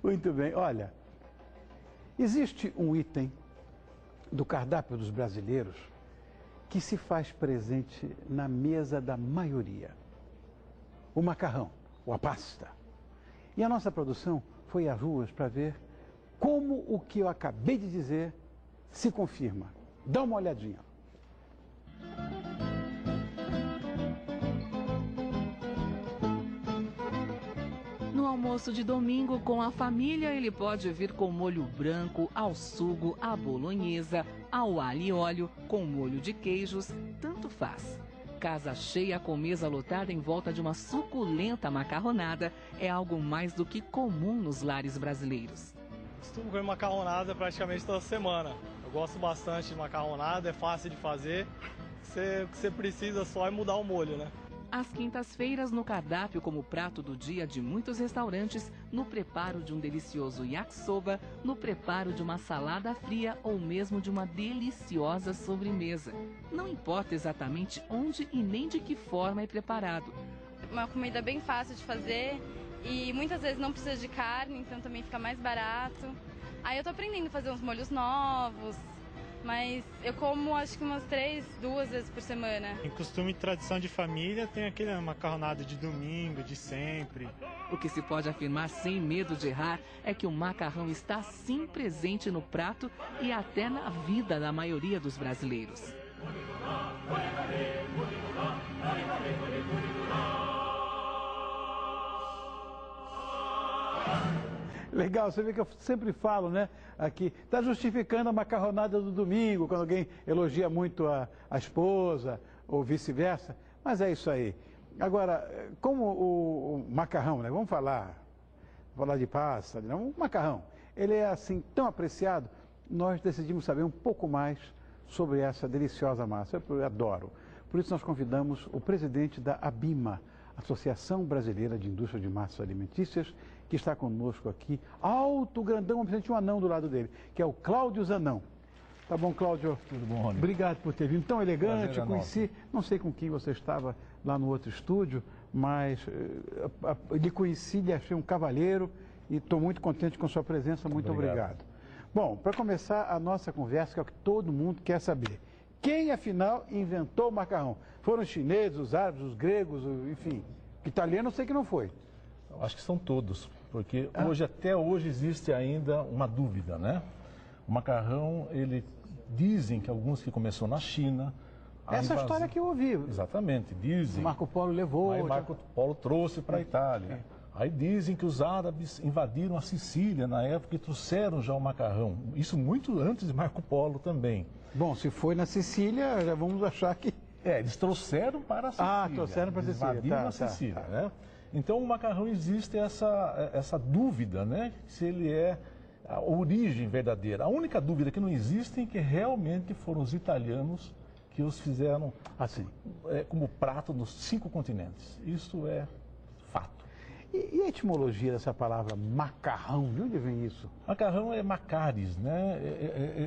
Muito bem, olha, existe um item do cardápio dos brasileiros que se faz presente na mesa da maioria. O macarrão, ou a pasta. E a nossa produção foi às ruas para ver como o que eu acabei de dizer se confirma. Dá uma olhadinha. No almoço de domingo com a família, ele pode vir com molho branco, ao sugo, à bolonhesa, ao alho e óleo, com molho de queijos, tanto faz. Casa cheia com mesa lotada em volta de uma suculenta macarronada é algo mais do que comum nos lares brasileiros. Costumo comer macarronada praticamente toda semana. Eu gosto bastante de macarronada, é fácil de fazer. O que você precisa só é mudar o molho, né? Às quintas-feiras, no cardápio como prato do dia de muitos restaurantes, no preparo de um delicioso yakisoba, no preparo de uma salada fria ou mesmo de uma deliciosa sobremesa. Não importa exatamente onde e nem de que forma é preparado. Uma comida bem fácil de fazer e muitas vezes não precisa de carne, então também fica mais barato. Aí eu tô aprendendo a fazer uns molhos novos. Mas eu como acho que duas vezes por semana. Em costume e tradição de família tem aquele macarronado de domingo, de sempre. O que se pode afirmar sem medo de errar é que o macarrão está sim presente no prato e até na vida da maioria dos brasileiros. Legal, você vê que eu sempre falo, né, aqui, está justificando a macarronada do domingo, quando alguém elogia muito a esposa, ou vice-versa, mas é isso aí. Agora, como o macarrão, né, vamos falar de pasta, né, o macarrão, ele é assim tão apreciado, nós decidimos saber um pouco mais sobre essa deliciosa massa, eu adoro. Por isso nós convidamos o presidente da ABIMA, Associação Brasileira de Indústria de Massas Alimentícias, que está conosco aqui, alto, grandão, um anão do lado dele, que é o Cláudio Zanon. Tá bom, Cláudio? Tudo bom, Rony? Obrigado por ter vindo, tão elegante, conheci, não sei com quem você estava lá no outro estúdio, mas lhe conheci, lhe achei um cavalheiro e estou muito contente com a sua presença, muito obrigado. Bom, para começar a nossa conversa, que é o que todo mundo quer saber, quem afinal inventou o macarrão? Foram os chineses, os árabes, os gregos, enfim, italiano eu sei que não foi. Eu acho que são todos, porque até hoje existe ainda uma dúvida, né? O macarrão, dizem que alguns que começou na China. Essa história que eu ouvi. Exatamente, dizem. Marco Polo levou. Aí Marco Polo trouxe para a Itália. Aí dizem que os árabes invadiram a Sicília na época e trouxeram já o macarrão. Isso muito antes de Marco Polo também. Bom, se foi na Sicília, já vamos achar que... eles trouxeram para a Sicília. Trouxeram para a Sicília. Invadiram a Sicília, né? Então o macarrão existe essa dúvida, né? Se ele é a origem verdadeira. A única dúvida que não existe é que realmente foram os italianos que os fizeram assim, como prato nos 5 continentes. Isso é fato. E a etimologia dessa palavra macarrão, de onde vem isso? Macarrão é macaris, né?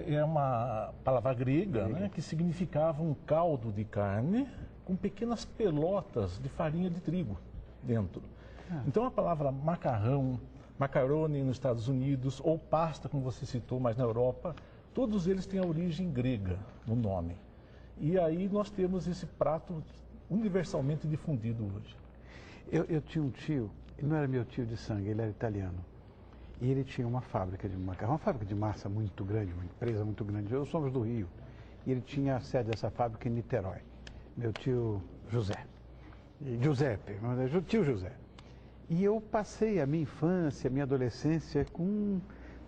É uma palavra grega, né? Que significava um caldo de carne com pequenas pelotas de farinha de trigo dentro. Então a palavra macarrão, macaroni nos Estados Unidos, ou pasta, como você citou, mas na Europa, todos eles têm a origem grega no nome. E aí nós temos esse prato universalmente difundido hoje. Eu tinha um tio, ele não era meu tio de sangue, ele era italiano. E ele tinha uma fábrica de macarrão, uma fábrica de massa muito grande, uma empresa muito grande. Eu somos do Rio. E ele tinha a sede dessa fábrica em Niterói. Meu tio José. Giuseppe, tio José. E eu passei a minha infância, a minha adolescência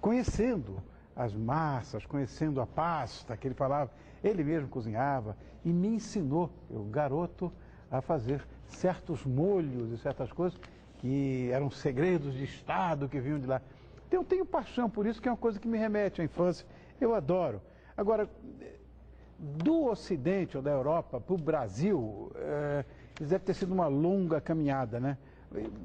conhecendo as massas, conhecendo a pasta que ele falava. Ele mesmo cozinhava e me ensinou, eu garoto, a fazer certos molhos e certas coisas que eram segredos de Estado que vinham de lá. Então eu tenho paixão por isso, que é uma coisa que me remete à infância. Eu adoro. Agora, do Ocidente ou da Europa para o Brasil, deve ter sido uma longa caminhada, né?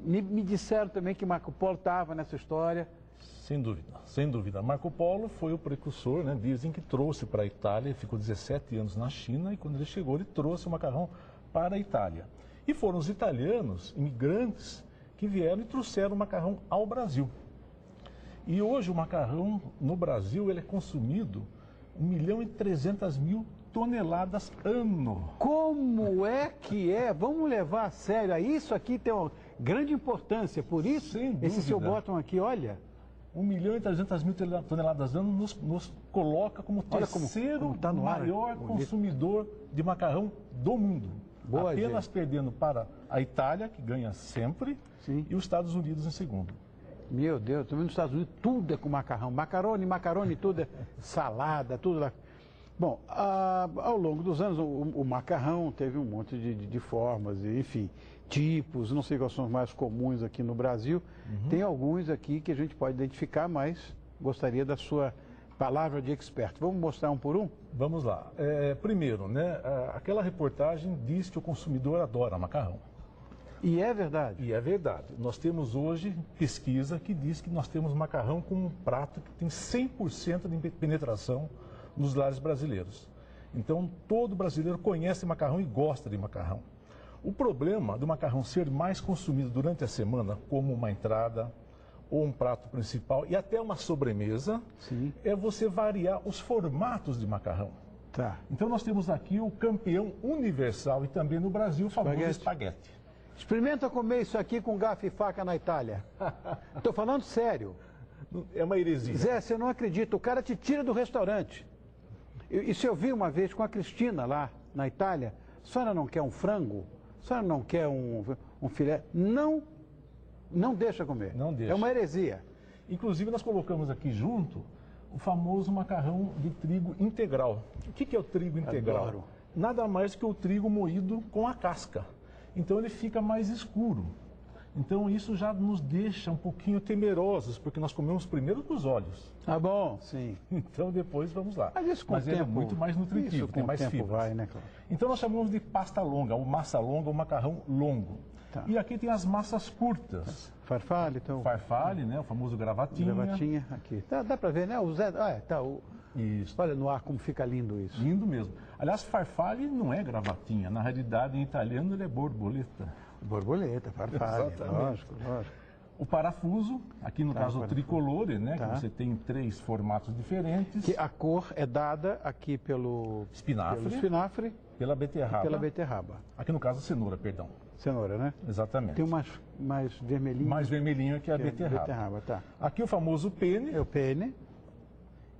Me disseram também que Marco Polo estava nessa história. Sem dúvida, sem dúvida. Marco Polo foi o precursor, né? Dizem que trouxe para a Itália, ficou 17 anos na China e quando ele chegou ele trouxe o macarrão para a Itália. E foram os italianos, imigrantes, que vieram e trouxeram o macarrão ao Brasil. E hoje o macarrão no Brasil ele é consumido 1.300.000 toneladas ano. Como é que é? Vamos levar a sério. Isso aqui tem uma grande importância. Por isso, esse seu bottom aqui, olha... 1.300.000 toneladas ano nos coloca como terceiro maior consumidor de macarrão do mundo. Boa, apenas perdendo para a Itália, que ganha sempre, e os Estados Unidos em segundo. Meu Deus, também nos Estados Unidos tudo é com macarrão. Macarone, tudo é salada, tudo lá. Bom, ao longo dos anos, o macarrão teve um monte de formas, enfim, tipos, não sei quais são os mais comuns aqui no Brasil. Tem alguns aqui que a gente pode identificar, mas gostaria da sua palavra de expert. Vamos mostrar um por um? Vamos lá. Primeiro, né, aquela reportagem diz que o consumidor adora macarrão. E é verdade? E é verdade. Nós temos hoje pesquisa que diz que nós temos macarrão como um prato que tem 100% de penetração nos lares brasileiros. Então, todo brasileiro conhece macarrão e gosta de macarrão. O problema do macarrão ser mais consumido durante a semana, como uma entrada ou um prato principal e até uma sobremesa, é você variar os formatos de macarrão. Tá. Então, nós temos aqui o campeão universal e também no Brasil o famoso espaguete. Experimenta comer isso aqui com garfo e faca na Itália. Estou falando sério. É uma heresia. Zé, você não acredita, o cara te tira do restaurante. Isso eu vi uma vez com a Cristina lá na Itália. A senhora não quer um frango? A senhora não quer um filé? Não deixa comer. Não deixa. É uma heresia. Inclusive, nós colocamos aqui junto o famoso macarrão de trigo integral. O que é o trigo integral? Adoro. Nada mais que o trigo moído com a casca. Então, ele fica mais escuro. Então, isso já nos deixa um pouquinho temerosos, porque nós comemos primeiro com os olhos. Ah, bom, sim. Então, depois vamos lá. Mas isso com o tempo, ele é muito mais nutritivo, tem mais fibras. Vai, né, Cláudio? Então, nós chamamos de pasta longa, ou massa longa, ou macarrão longo. Tá. E aqui tem as massas curtas. Farfalle, então. Farfalle, né? O famoso gravatinha. Gravatinha, aqui. Dá pra ver, né? O Zé. Isso. Olha no ar como fica lindo isso. Lindo mesmo. Aliás, farfalle não é gravatinha. Na realidade, em italiano, ele é borboleta. Borboleta, farfalle, lógico. O parafuso, aqui no caso o tricolore, né? Tá. Que você tem 3 formatos diferentes. Que a cor é dada aqui pelo espinafre, pela beterraba. pela beterraba. Aqui no caso, cenoura, perdão. Cenoura, né? Exatamente. Tem umas mais vermelhinhas. Mais vermelhinho que a beterraba. Beterraba, tá. Aqui o famoso pene. É o pene.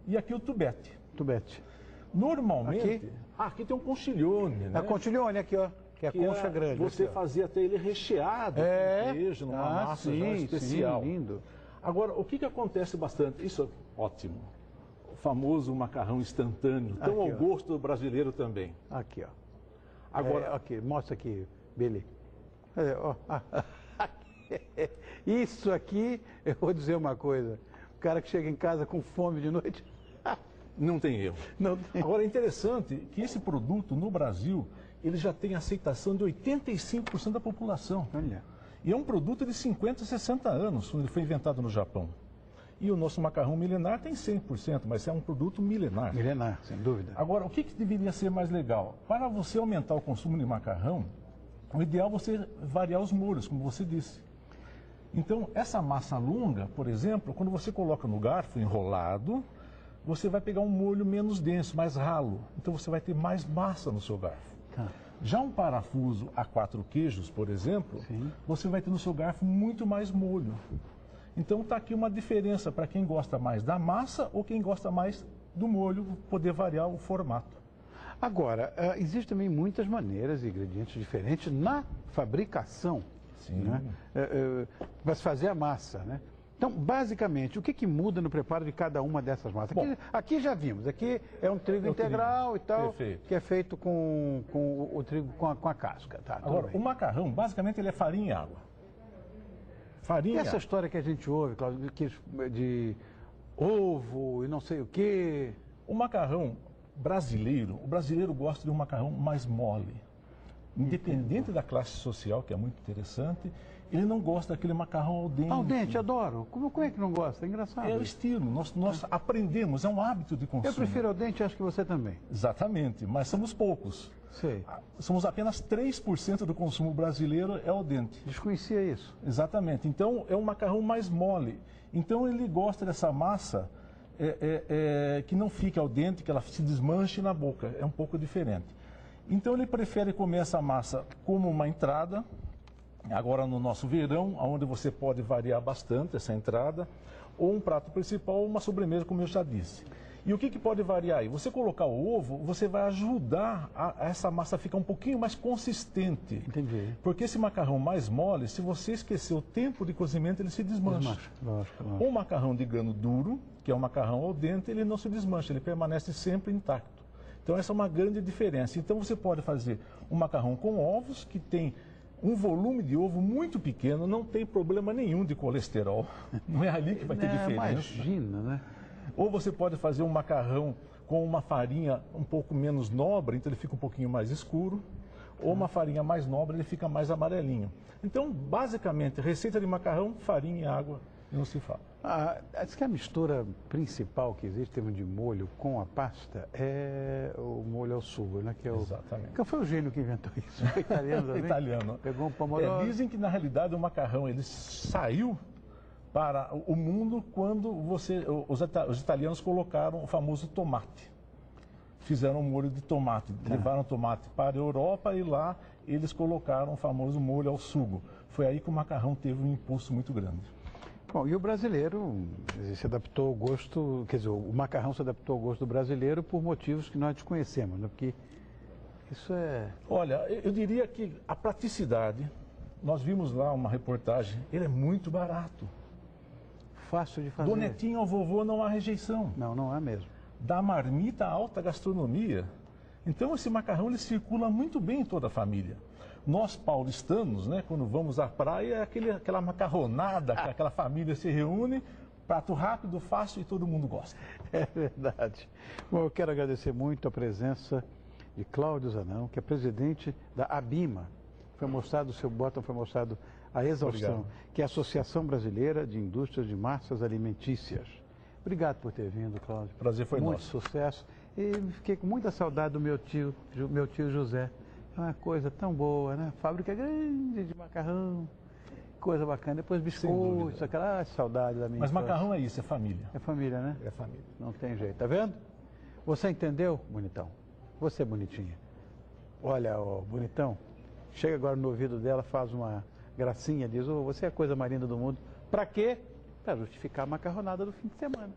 E aqui o tubete. Tubete. Normalmente... Aqui tem um conchiglione, né? A conchiglione aqui, ó. Que é a concha grande. Você aqui, fazia até ele recheado com queijo, numa massa já especial. Sim, lindo. Agora, o que acontece bastante? Isso é ótimo. O famoso macarrão instantâneo, tão ao gosto do brasileiro também. Aqui, ó. Agora, aqui, mostra aqui, Billy. Isso aqui, eu vou dizer uma coisa. O cara que chega em casa com fome de noite... não tem erro. Não tem. Agora, é interessante que esse produto, no Brasil, ele já tem aceitação de 85% da população. Olha. E é um produto de 50, 60 anos, quando ele foi inventado no Japão. E o nosso macarrão milenar tem 100%, mas é um produto milenar. Milenar, sem dúvida. Agora, o que deveria ser mais legal? Para você aumentar o consumo de macarrão, o ideal é você variar os molhos, como você disse. Então, essa massa longa, por exemplo, quando você coloca no garfo enrolado, você vai pegar um molho menos denso, mais ralo. Então, você vai ter mais massa no seu garfo. Tá. Já um parafuso a 4 queijos, por exemplo, você vai ter no seu garfo muito mais molho. Então está aqui uma diferença para quem gosta mais da massa ou quem gosta mais do molho, poder variar o formato. Agora, existem também muitas maneiras e ingredientes diferentes na fabricação. Sim. Né? Para se fazer a massa, né? Então, basicamente, o que muda no preparo de cada uma dessas massas? Aqui já vimos, aqui é um trigo integral e tal, perfeito, que é feito com o trigo com a casca. Tá, agora, o macarrão, basicamente, ele é farinha e água. Farinha. E essa história que a gente ouve, Cláudio, de ovo e não sei o quê? O macarrão brasileiro, o brasileiro gosta de um macarrão mais mole. Independente da classe social, que é muito interessante, Ele não gosta daquele macarrão al dente. Al dente, adoro. Como é que não gosta? É engraçado. É o estilo, nós aprendemos, é um hábito de consumo. Eu prefiro al dente, acho que você também. Exatamente, mas somos poucos. Sei. Somos apenas 3% do consumo brasileiro é al dente. Desconhecia isso. Exatamente, então é um macarrão mais mole. Então ele gosta dessa massa que não fique al dente, que ela se desmanche na boca, é um pouco diferente. Então ele prefere comer essa massa como uma entrada, agora no nosso verão, onde você pode variar bastante essa entrada, ou um prato principal ou uma sobremesa, como eu já disse. E o que pode variar aí? Você colocar o ovo, você vai ajudar a essa massa a ficar um pouquinho mais consistente. Entendi. Porque esse macarrão mais mole, se você esquecer o tempo de cozimento, ele se desmancha. Lógico. O macarrão de grano duro, que é um macarrão al dente, ele não se desmancha, ele permanece sempre intacto. Então essa é uma grande diferença. Então você pode fazer um macarrão com ovos, que tem um volume de ovo muito pequeno, não tem problema nenhum de colesterol. Não é ali que vai ter diferença. Imagina, né? Ou você pode fazer um macarrão com uma farinha um pouco menos nobre, então ele fica um pouquinho mais escuro. Ou uma farinha mais nobre, ele fica mais amarelinho. Então, basicamente, receita de macarrão, farinha e água, não se fala. Diz que a mistura principal que existe, em termos de molho com a pasta, é o molho ao sugo, né? Exatamente. Que foi o gênio que inventou isso? Foi italiano também? Italiano. Pegou um pomodoro. Dizem que, na realidade, o macarrão ele saiu para o mundo quando os italianos colocaram o famoso tomate. Fizeram um molho de tomate, levaram tomate para a Europa e lá eles colocaram o famoso molho ao sugo. Foi aí que o macarrão teve um impulso muito grande. Bom, e o brasileiro se adaptou ao gosto, quer dizer, o macarrão se adaptou ao gosto do brasileiro por motivos que nós desconhecemos, né? Porque isso é... Olha, eu diria que a praticidade, nós vimos lá uma reportagem, ele é muito barato. Fácil de fazer. Do netinho ao vovô não há rejeição. Não há mesmo. Da marmita à alta gastronomia. Então esse macarrão ele circula muito bem em toda a família. Nós paulistanos, né, quando vamos à praia, é aquela macarronada, que aquela família se reúne, prato rápido, fácil e todo mundo gosta. É verdade. Bom, eu quero agradecer muito a presença de Cláudio Zanão, que é presidente da ABIMA. Foi mostrado, o seu botão foi mostrado a exaustão, Obrigado. Que é a Associação Brasileira de Indústrias de Massas Alimentícias. Obrigado por ter vindo, Cláudio. Prazer foi muito nosso. Muito sucesso. E fiquei com muita saudade do meu tio José. É uma coisa tão boa, né? Fábrica grande de macarrão, coisa bacana. Depois biscoitos, aquela saudade da minha Mas infância. macarrão é isso, é família. É família, né? É família. Não tem jeito, tá vendo? Você entendeu, bonitão? Você, bonitinha. Olha, ó, bonitão, chega agora no ouvido dela, faz uma gracinha, diz, você é a coisa mais linda do mundo. Pra quê? Pra justificar a macarronada do fim de semana.